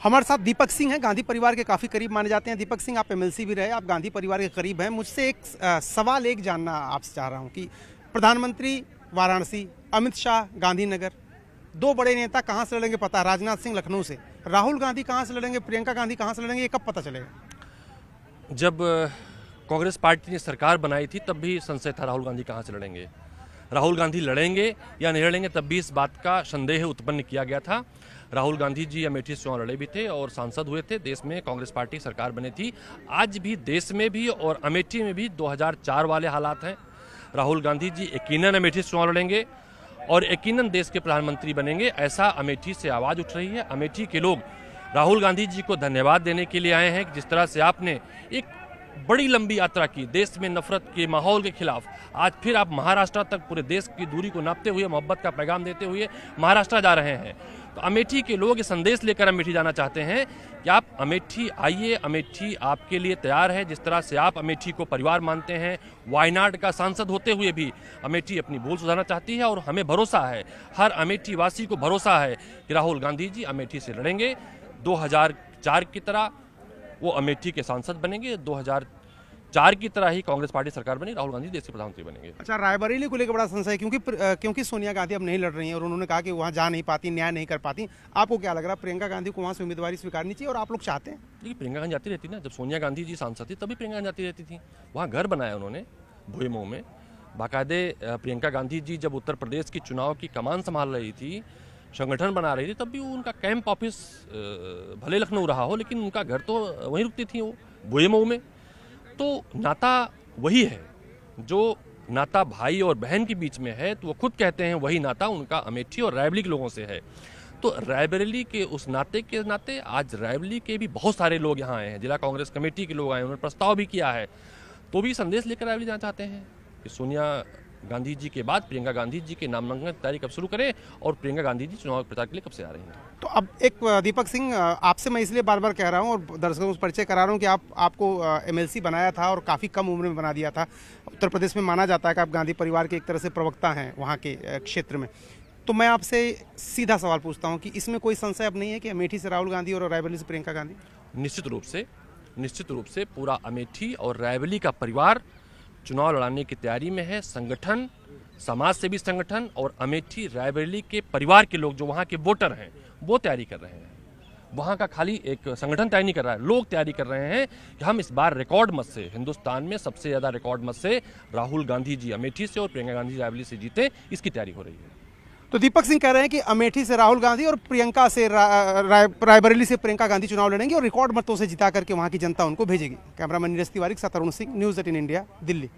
हमारे साथ दीपक सिंह हैं, गांधी परिवार के काफ़ी करीब माने जाते हैं। दीपक सिंह, आप एमएलसी भी रहे, आप गांधी परिवार के करीब हैं। मुझसे एक सवाल जानना आपसे चाह रहा हूं कि प्रधानमंत्री वाराणसी, अमित शाह गांधीनगर, दो बड़े नेता कहां से लड़ेंगे पता है, राजनाथ सिंह लखनऊ से, राहुल गांधी कहां से लड़ेंगे, प्रियंका गांधी कहां से लड़ेंगे, ये कब पता चलेगा? जब कांग्रेस पार्टी ने सरकार बनाई थी तब भी संशय था राहुल गांधी कहाँ से लड़ेंगे। राहुल गांधी लड़ेंगे या नहीं लड़ेंगे तब भी इस बात का संदेह उत्पन्न किया गया था। राहुल गांधी जी अमेठी से चुनाव लड़े भी थे और सांसद हुए थे। देश में कांग्रेस पार्टी सरकार बनी थी। आज भी देश में भी और अमेठी में भी 2004 वाले हालात हैं। राहुल गांधी जी यकीनन अमेठी से चुनाव लड़ेंगे और यकीनन देश के प्रधानमंत्री बनेंगे, ऐसा अमेठी से आवाज़ उठ रही है। अमेठी के लोग राहुल गांधी जी को धन्यवाद देने के लिए आए हैं। जिस तरह से आपने एक बड़ी लंबी यात्रा की देश में नफरत के माहौल के खिलाफ, आज फिर आप महाराष्ट्र तक पूरे देश की दूरी को नापते हुए, मोहब्बत का पैगाम देते हुए महाराष्ट्र जा रहे हैं। तो अमेठी के लोग ये संदेश लेकर अमेठी जाना चाहते हैं कि आप अमेठी आइए, अमेठी आपके लिए तैयार है। जिस तरह से आप अमेठी को परिवार मानते हैं, वायनाड का सांसद होते हुए भी अमेठी अपनी भूल सुधारना चाहती है और हमें भरोसा है, हर अमेठी वासी को भरोसा है कि राहुल गांधी जी अमेठी से लड़ेंगे। 2004 की तरह वो अमेठी के सांसद बनेंगे, 2004 की तरह ही कांग्रेस पार्टी सरकार बनी, राहुल गांधी देश के प्रधानमंत्री बनेंगे। अच्छा, रायबरेली को लेकर बड़ा संशय है क्योंकि सोनिया गांधी अब नहीं लड़ रही हैं और उन्होंने कहा कि वहां जा नहीं पाती, न्याय नहीं कर पाती। आपको क्या लग रहा है, प्रियंका गांधी को वहां से उम्मीदवारी स्वीकारनी चाहिए और आप लोग चाहते हैं? देखिए, प्रियंका गांधी जाती रहती ना, जब सोनिया गांधी जी सांसद थी तभी प्रियंका गांधी जाती रहती थी। वहाँ घर बनाया उन्होंने भुईमो में बाकायदे। प्रियंका गांधी जी जब उत्तर प्रदेश की चुनाव की कमान संभाल रही थी, संगठन बना रही थी, तब भी उनका कैंप ऑफिस भले लखनऊ रहा हो लेकिन उनका घर तो वहीं रुकती थी, वो भुईमो में। तो नाता वही है, जो नाता भाई और बहन के बीच में है, तो वो खुद कहते हैं वही नाता उनका अमेठी और रायबरेली के लोगों से है। तो रायबरेली के उस नाते के नाते आज रायबरेली के भी बहुत सारे लोग यहाँ आए हैं। जिला कांग्रेस कमेटी के लोग आए, उन्होंने प्रस्ताव भी किया है। तो भी संदेश लेकर रायबरेली जाना चाहते हैं कि सोनिया गांधी जी के बाद प्रियंका गांधी जी के नामांकन की तैयारी कब शुरू करें और प्रियंका गांधी जी चुनाव प्रचार के लिए कब से आ रही हैं। तो अब एक दीपक सिंह, आपसे मैं इसलिए बार बार कह रहा हूं और दर्शकों से परिचय करा रहा हूं कि आपको एमएलसी बनाया था और काफ़ी कम उम्र में बना दिया था। उत्तर प्रदेश में माना जाता है कि आप गांधी परिवार के एक तरह से प्रवक्ता हैं वहाँ के क्षेत्र में। तो मैं आपसे सीधा सवाल पूछता हूँ कि इसमें कोई संशय अब नहीं है कि अमेठी से राहुल गांधी और रायबरेली से प्रियंका गांधी? निश्चित रूप से पूरा अमेठी और रायबरेली का परिवार चुनाव लड़ाने की तैयारी में है। संगठन, समाज सेवी संगठन और अमेठी रायबरेली के परिवार के लोग जो वहाँ के वोटर हैं वो तैयारी कर रहे हैं। वहाँ का खाली एक संगठन तैयारी नहीं कर रहा है, लोग तैयारी कर रहे हैं कि हम इस बार रिकॉर्ड मत से, हिंदुस्तान में सबसे ज़्यादा रिकॉर्ड मत से राहुल गांधी जी अमेठी से और प्रियंका गांधी रायबरेली से जीते, इसकी तैयारी हो रही है। तो दीपक सिंह कह रहे हैं कि अमेठी से राहुल गांधी और प्रियंका से रायबरेली से प्रियंका गांधी चुनाव लड़ेंगे और रिकॉर्ड मतों से जिता करके वहां की जनता उनको भेजेगी। कैमरामैन नीरज तिवारी के साथ अरुण सिंह, न्यूज़ 18 इंडिया, दिल्ली।